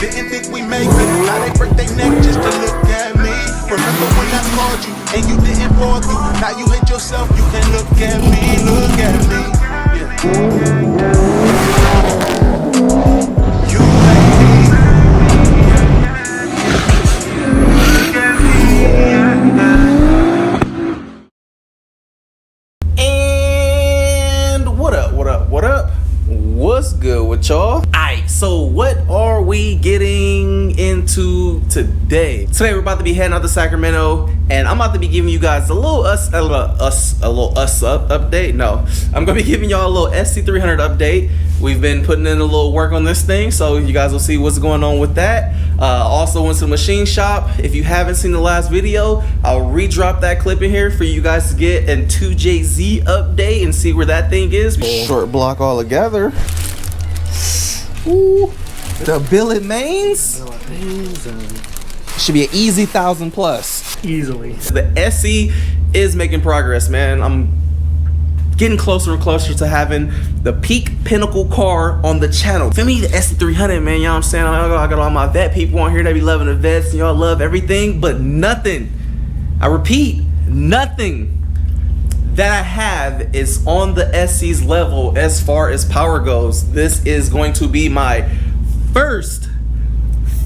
Didn't think we make it. Now they break their neck just to look at me. Remember when I called you and you didn't pull through? Now you hate yourself, you can look at me, look at me. You like me. And what up, what up, what up? What's good with y'all? Alright, so what are we getting into today? Today we're about to be heading out to Sacramento, and I'm about to be giving you guys a little update. No, I'm gonna be giving y'all a little SC300 update. We've been putting in a little work on this thing, so you guys will see what's going on with that. Also went to the machine shop. If you haven't seen the last video, I'll re-drop that clip in here for you guys to get a 2JZ update and see where that thing is. Short block all together. Ooh, the billet mains. Should be an easy 1,000 plus. Easily. The SC is making progress, man. I'm getting closer and closer to having the peak pinnacle car on the channel. For me, the SC300, man, you know what I'm saying? I got all my vet people on here that be loving the vets, and y'all love everything, but nothing, I repeat, nothing that I have is on the SC's level as far as power goes. This is going to be my first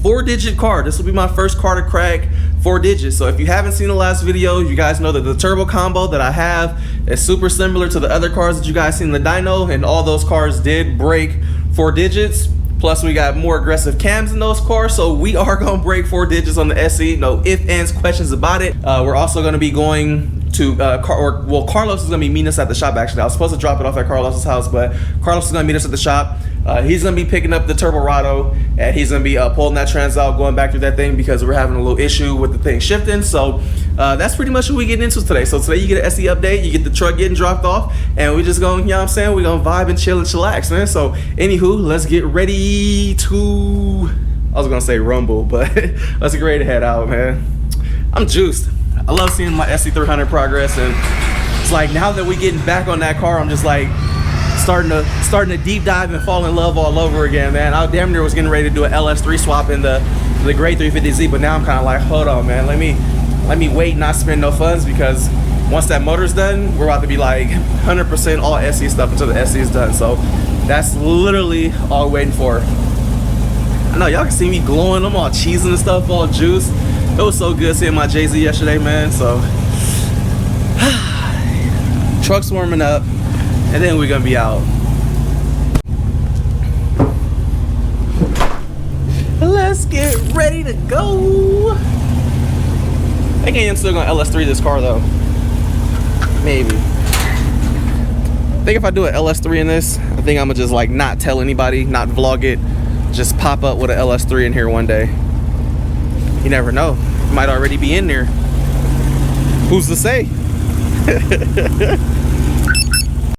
4-digit car. This will be my first car to crack 4 digits. So if you haven't seen the last video, you guys know that the turbo combo that I have is super similar to the other cars that you guys seen in the dyno, and all those cars did break 4 digits. Plus we got more aggressive cams in those cars, so we are gonna break 4 digits on the SC. No ifs, ands, questions about it. We're also gonna be going to Carlos is gonna be meeting us at the shop. Actually, I was supposed to drop it off at Carlos's house, but Carlos is gonna meet us at the shop. He's gonna be picking up the Turbo Rado, and he's gonna be pulling that trans out, going back through that thing because we're having a little issue with the thing shifting. So that's pretty much what we getting into today. So today you get an SC update, you get the truck getting dropped off, and we just gonna, you know what I'm saying, we're gonna vibe and chill and chillax, man. So anywho, let's get ready to, I was gonna say rumble, but let's get ready to head out, man. I'm juiced. I love seeing my SC300 progress, and it's like now that we're getting back on that car, I'm just like starting to deep dive and fall in love all over again, man. I damn near was getting ready to do an LS3 swap in the gray 350Z, but now I'm kind of like, hold on, man, let me wait, not spend no funds, because once that motor's done, we're about to be like 100% all SC stuff until the SC is done. So that's literally all we're waiting for. I know y'all can see me glowing, I'm all cheesing and stuff, all juice. It was so good seeing my Jay-Z yesterday, man. So truck's warming up, and then we're gonna be out. Let's get ready to go. I think I'm still gonna LS3 this car though. Maybe. I think if I do an LS3 in this, I think I'm gonna just like not tell anybody, not vlog it, just pop up with an LS3 in here one day. You never know. It might already be in there. Who's to say?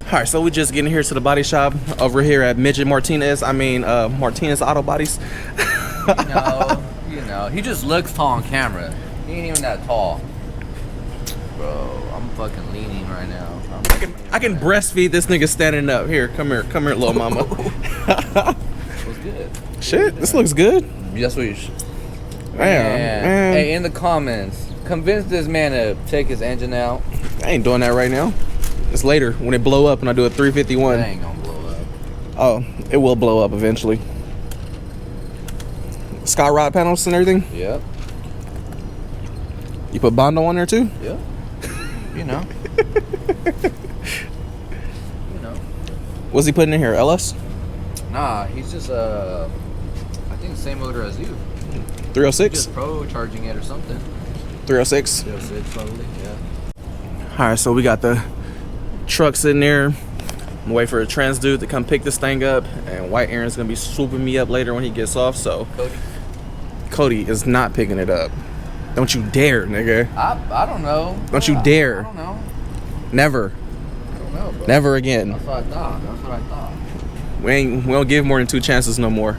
Alright, so we just getting here to the body shop over here at Midget Martinez. I mean, Martinez Auto Bodies. you know, he just looks tall on camera. He ain't even that tall. Bro, I'm fucking leaning right now. I can breastfeed this nigga standing up. Here, come here, little mama. Looks good. Shit, this looks good. That's what you should. Man. Hey, in the comments, convince this man to take his engine out. I ain't doing that right now. It's later when it blow up and I do a 351. It ain't gonna blow up. Oh, it will blow up eventually. Sky rod panels and everything? Yep. You put Bondo on there too? Yep. You know. You know. What's he putting in here? LS? Nah, he's just I think the same motor as you. 306? Just pro charging it or something. 306? 306 probably, yeah. Alright, so we got the truck sitting there. I'm gonna wait for a trans dude to come pick this thing up, and White Aaron's gonna be swooping me up later when he gets off. So Cody is not picking it up. Don't you dare, nigga. I don't know. Don't you dare. I don't know. Never. I don't know, bro. Never again. That's what I thought. That's what I thought. We don't give more than 2 chances no more.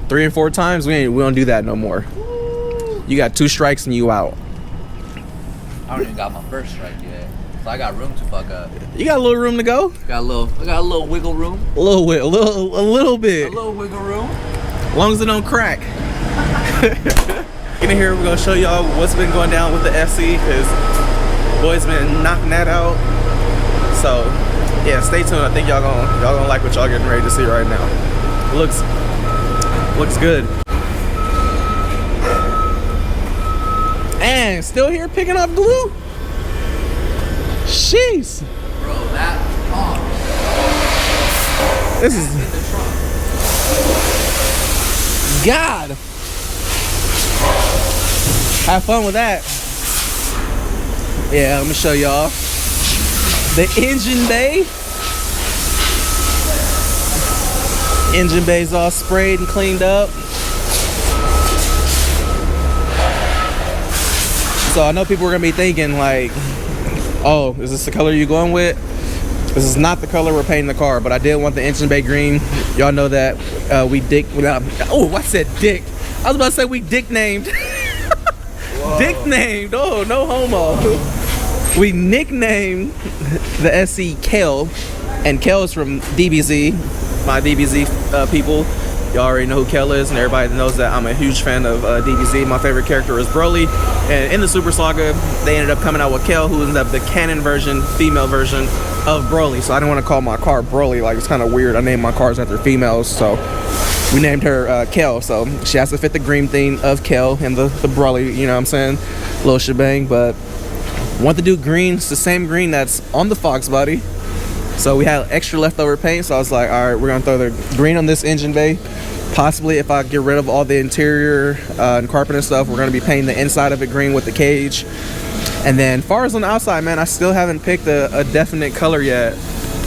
3 and 4 times, we don't do that no more. Woo. You got 2 strikes and you out. I don't even got my first strike yet, so I got room to fuck up. You got a little room to go. I got a little wiggle room. A little bit. A little wiggle room. As long as it don't crack. In here, we're gonna show y'all what's been going down with the SC, because boys been knocking that out. So yeah, stay tuned. I think y'all gonna like what y'all getting ready to see right now. Looks good. And still here picking up glue. Jeez. Bro, that pump. This is God. Have fun with that. Yeah, let me show y'all the engine bay. Engine bay's all sprayed and cleaned up. So I know people are gonna be thinking like, oh, is this the color you going with? This is not the color we're painting the car, but I did want the engine bay green. Y'all know that we dick. Oh, I said dick. I was about to say we dick named. Dick named. Oh, no homo. We nicknamed the SC Kel, and Kel is from DBZ, my DBZ people. Y'all already know who Kel is, and everybody knows that I'm a huge fan of DBZ. My favorite character is Broly, and in the Super Saga, they ended up coming out with Kel, who ended up the canon version, female version of Broly. So I didn't want to call my car Broly, like it's kind of weird. I named my cars after females, so we named her Kel. So she has to fit the green theme of Kel and the Broly, you know what I'm saying? Little shebang, but want to do green. It's the same green that's on the Fox body. So we had extra leftover paint, so I was like, all right, we're gonna throw the green on this engine bay. Possibly if I get rid of all the interior and carpet and stuff, we're gonna be painting the inside of it green with the cage. And then far as on the outside, man, I still haven't picked a definite color yet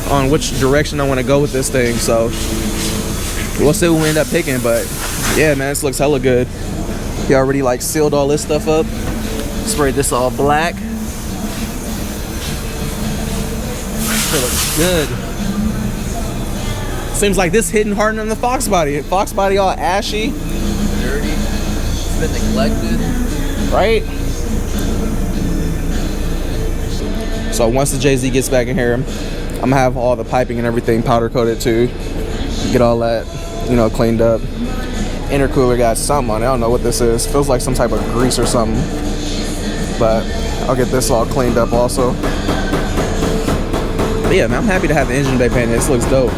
on which direction I wanna go with this thing. So we'll see what we end up picking, but yeah, man, this looks hella good. He already like sealed all this stuff up. Sprayed this all black. It looks good. Seems like this hitting harder than the Fox body. Fox body all ashy. Dirty. It's been neglected. Right? So once the Jay-Z gets back in here, I'm gonna have all the piping and everything powder coated too. Get all that, you know, cleaned up. Intercooler got something on it. I don't know what this is. Feels like some type of grease or something. But I'll get this all cleaned up also. But yeah, man, I'm happy to have the engine bay painted. This looks dope.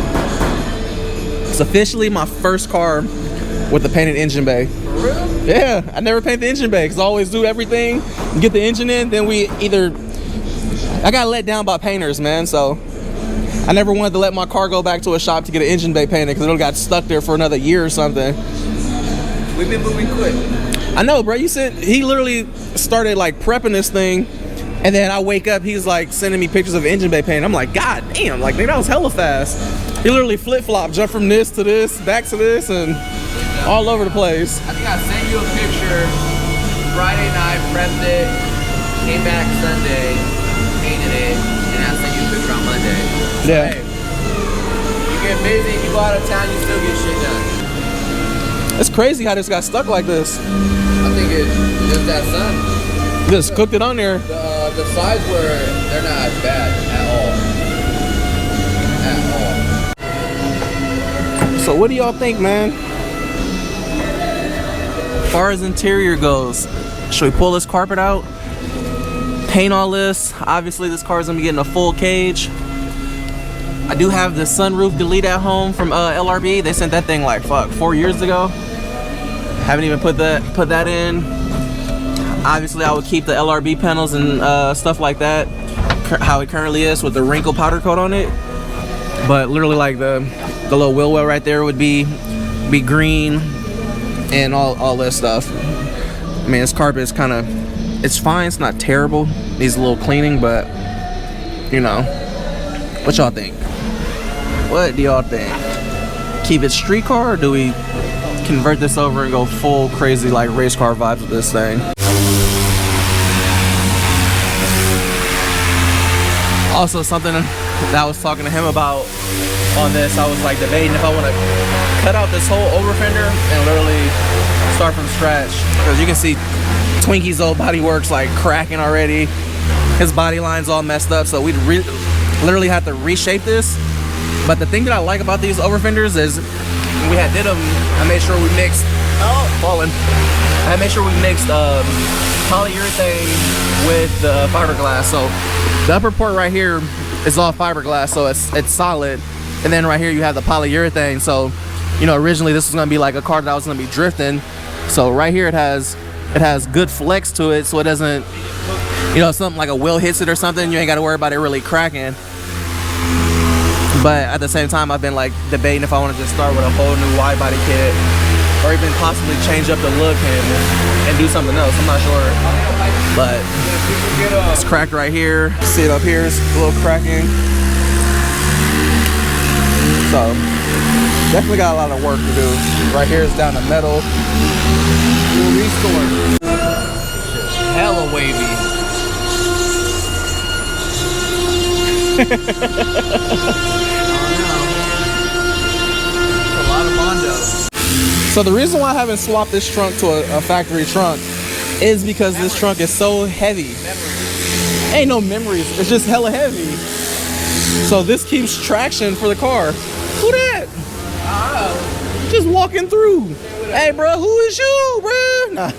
It's officially my first car with the painted engine bay. For real? Yeah, I never paint the engine bay because I always do everything, get the engine in, then I got let down by painters, man, so I never wanted to let my car go back to a shop to get an engine bay painted because it got stuck there for another year or something. We've been moving quick. I know, bro. You said he literally started like prepping this thing, and then I wake up, he's like sending me pictures of engine bay paint. I'm like, God damn, like nigga, that was hella fast. He literally flip-flop, jumped from this to this, back to this, and all over the place. I think I sent you a picture Friday night, prepped it, came back Sunday, painted it, and I sent you a picture on Monday. So, Yeah. hey, you get busy, you go out of town, you still get shit done. It's crazy how this got stuck like this. I think it's just that sun. Just cooked it on there. The sides they're not as bad at all. So what do y'all think, man? As far as interior goes, should we pull this carpet out? Paint all this? Obviously this car is gonna be getting a full cage. I do have the sunroof delete at home from LRB. They sent that thing like 4 years ago. Haven't even put that in. Obviously I would keep the LRB panels and stuff like that, how it currently is with the wrinkle powder coat on it. But literally like the little wheel well right there would be green and all this stuff. I mean, this carpet is kind of, it's fine, it's not terrible, needs a little cleaning, but you know, what y'all think? What do y'all think? Keep it street car, or do we convert this over and go full crazy like race car vibes with this thing? Also, something that I was talking to him about on this, I was like debating if I want to cut out this whole over fender and literally start from scratch, because you can see Twinkie's old body works like cracking already. His body line's all messed up, so we'd literally have to reshape this. But the thing that I like about these over fenders is when we had did them, I made sure we mixed. Oh, falling. I made sure we mixed polyurethane with the fiberglass. So the upper part right here is all fiberglass, so it's solid. And then right here you have the polyurethane. So, you know, originally this was gonna be like a car that was gonna be drifting. So right here it has good flex to it, so it doesn't, you know, something like a wheel hits it or something, you ain't gotta worry about it really cracking. But at the same time, I've been like debating if I want to just start with a whole new wide body kit, or even possibly change up the look and do something else. I'm not sure, but it's cracked right here. See it up here, it's a little cracking. So definitely got a lot of work to do. Right here is down to metal. We'll restore. Hella wavy. A lot of Bondo. So the reason why I haven't swapped this trunk to a factory trunk is because this trunk is so heavy. Ain't no memories, it's just hella heavy. So this keeps traction for the car. Who that? Just walking through. Hey bro, who is you, bro? Nah.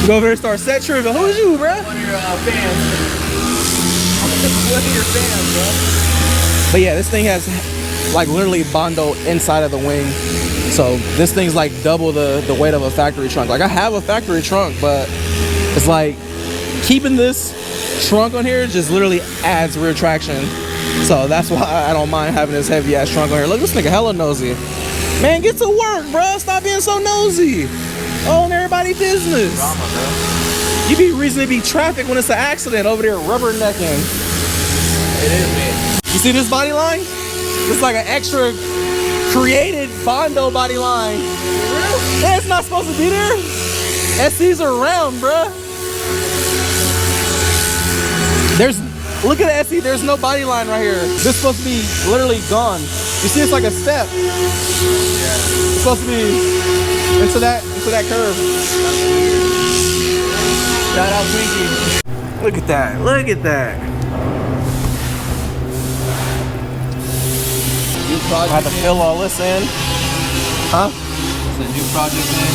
Go over here and start set tripping. Who is you, bro? One of your fans. One of your fans, bro. But yeah, this thing has like literally Bondo inside of the wing. So this thing's like double the weight of a factory trunk. Like I have a factory trunk, but it's like keeping this trunk on here just literally adds rear traction. So that's why I don't mind having this heavy ass trunk on here. Look, this nigga hella nosy. Man, get to work, bro. Stop being so nosy. Own everybody business. Drama, bro. You be reason to be traffic when it's an accident over there rubbernecking. It is, man. You see this body line? It's like an extra created Bondo body line. Yeah, it's not supposed to be there. SCs are round, bruh. Look at the SC, there's no body line right here. This is supposed to be literally gone. You see it's like a step. Yeah. It's supposed to be into that curve. Shout out Twinkie. Look at that, look at that. New I project. have to fill all this in. Huh? It's a new project, man.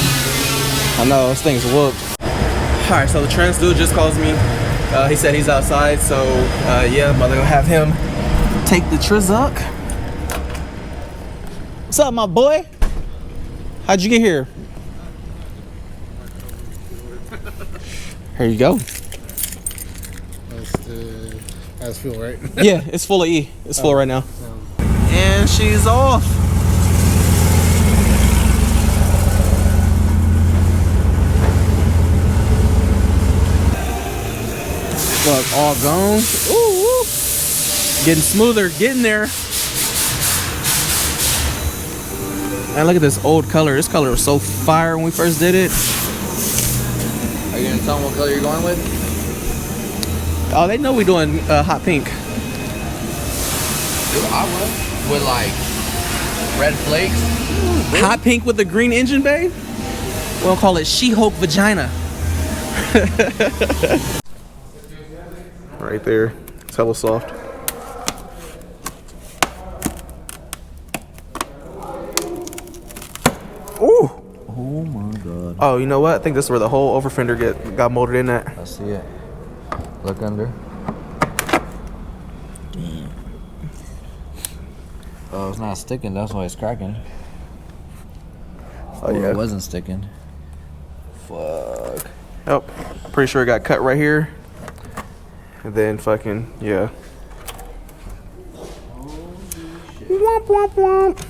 I know, this thing's whooped. All right, so the trans dude just calls me. He said he's outside, so yeah, I'm about to go have him take the Trizuck. What's up, my boy? How'd you get here? Here you go. That's fuel, right? Yeah, it's full of E. It's full right now. And she's off. Look, all gone. Ooh, ooh. Getting smoother, getting there. And look at this old color. This color was so fire when we first did it. Are you gonna tell them what color you're going with? Oh, they know we doing hot pink. Dude, I will. With like red flakes. Hot pink with the green engine bay? We'll call it She-Hulk vagina. Right there. It's hella soft. Ooh! Oh my god. Oh, you know what? I think this is where the whole over fender got molded in at. I see it. Look under. Oh, it's not sticking. That's why it's cracking. Oh, yeah. It wasn't sticking. Fuck. Oh, pretty sure it got cut right here. And then fucking, yeah. Womp, womp, womp.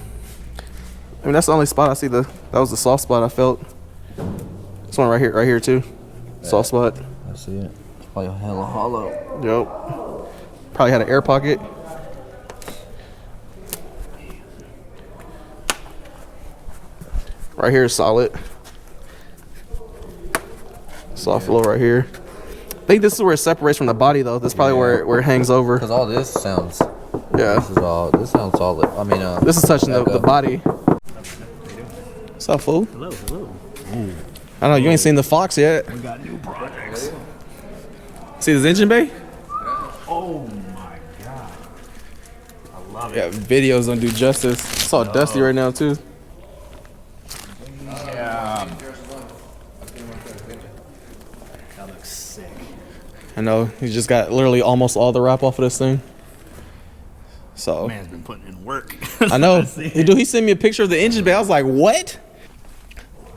I mean, that's the only spot I see that was the soft spot I felt. This one right here too. Soft spot. I see it. It's probably hella hollow. Yep. Probably had an air pocket. Right here is solid. Soft flow right here. I think this is where it separates from the body though. This is probably where it hangs over. Cause all this sounds. Yeah. This sounds solid. I mean, this is touching the body. What's up, fool? Hello, hello. I know you ain't seen the Fox yet. We got new projects. See this engine bay? Oh my god. I love Yeah, it. videos don't do justice. It's all dusty right now too. Yeah. That looks sick. I know he just got literally almost all the wrap off of this thing. So Man's been putting in work. I know. Dude, he sent me a picture of the engine bay. I was like, what?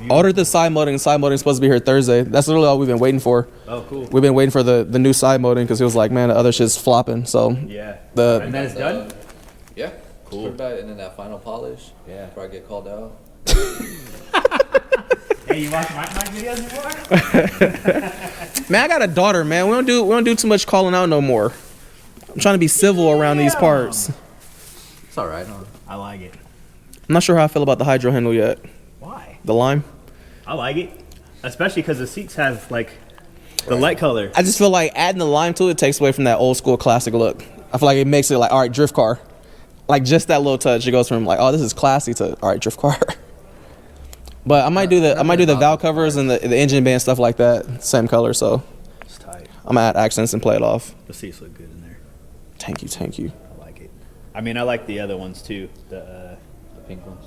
Ordered the side modding. Side modding supposed to be here Thursday. That's literally all we've been waiting for. Oh, cool. We've been waiting for the new side modding because he was like, man, the other shit's flopping. So Yeah. the And then it's done? Yeah. Cool. Put that and then that final polish. Yeah. Before I get called out. Hey, you watch my videos before? man, I got a daughter, man. We don't do too much calling out no more. I'm trying to be civil around these parts. It's alright, huh? I like it. I'm not sure how I feel about the hydro handle yet. Why? The lime. I like it. Especially because the seats have, like, the light color. I just feel like adding the lime to it takes away from that old school classic look. I feel like it makes it like, all right, drift car. Like just that little touch, it goes from like, oh, this is classy to all right, drift car. But I might do the valve covers and the engine bay and stuff like that, same color. So It's tight. I'm gonna add accents and play it off. The seats look good in there. Thank you, I like it. I mean, I like the other ones too. The Pink ones.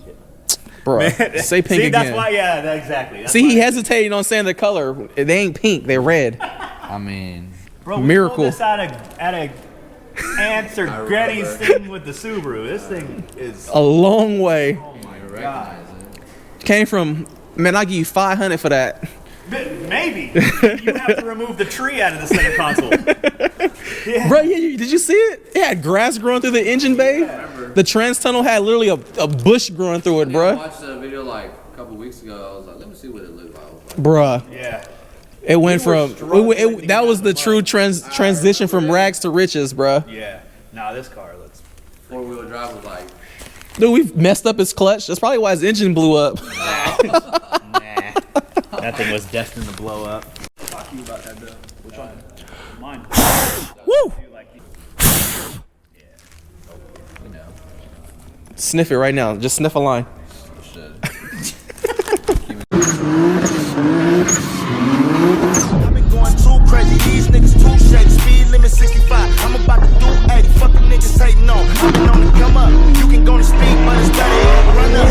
bro. Say pink See, again. that's why. Yeah, exactly. That's See, why. he hesitating on saying the color. They ain't pink, they're red. I mean, Bro, we Miracle. pulled this at a Ants or Granny's remember. thing with the Subaru. This thing is. A long way. Oh my you god. recognize it. Came from, man, I'll give you 500 for that. Maybe you have to remove the tree out of the center console. Bro, did you see it? It had grass growing through the engine bay. The trans tunnel had literally a bush growing through it, I bruh. watched a video like a couple weeks ago. I was like, let me see what it looked like. Bruh. Yeah. It went We were from, struggling to that get was out the of the true mud. transition from rags to riches, bruh. Yeah. Nah, this car looks. 4-wheel drive was like, Dude, we've messed up his clutch. That's probably why his engine blew up. Nah. That thing was destined to blow up. Talk to you about that though. Which one? Mine. Woo! You like it? you know, Sniff it right now. Just sniff a line. shit. I've been going too crazy, these niggas too shady. Speed limit 65, I'm about to do 80. Fuck the niggas hating on. I've been on the come up. You can go to speed, but it's better if you run up.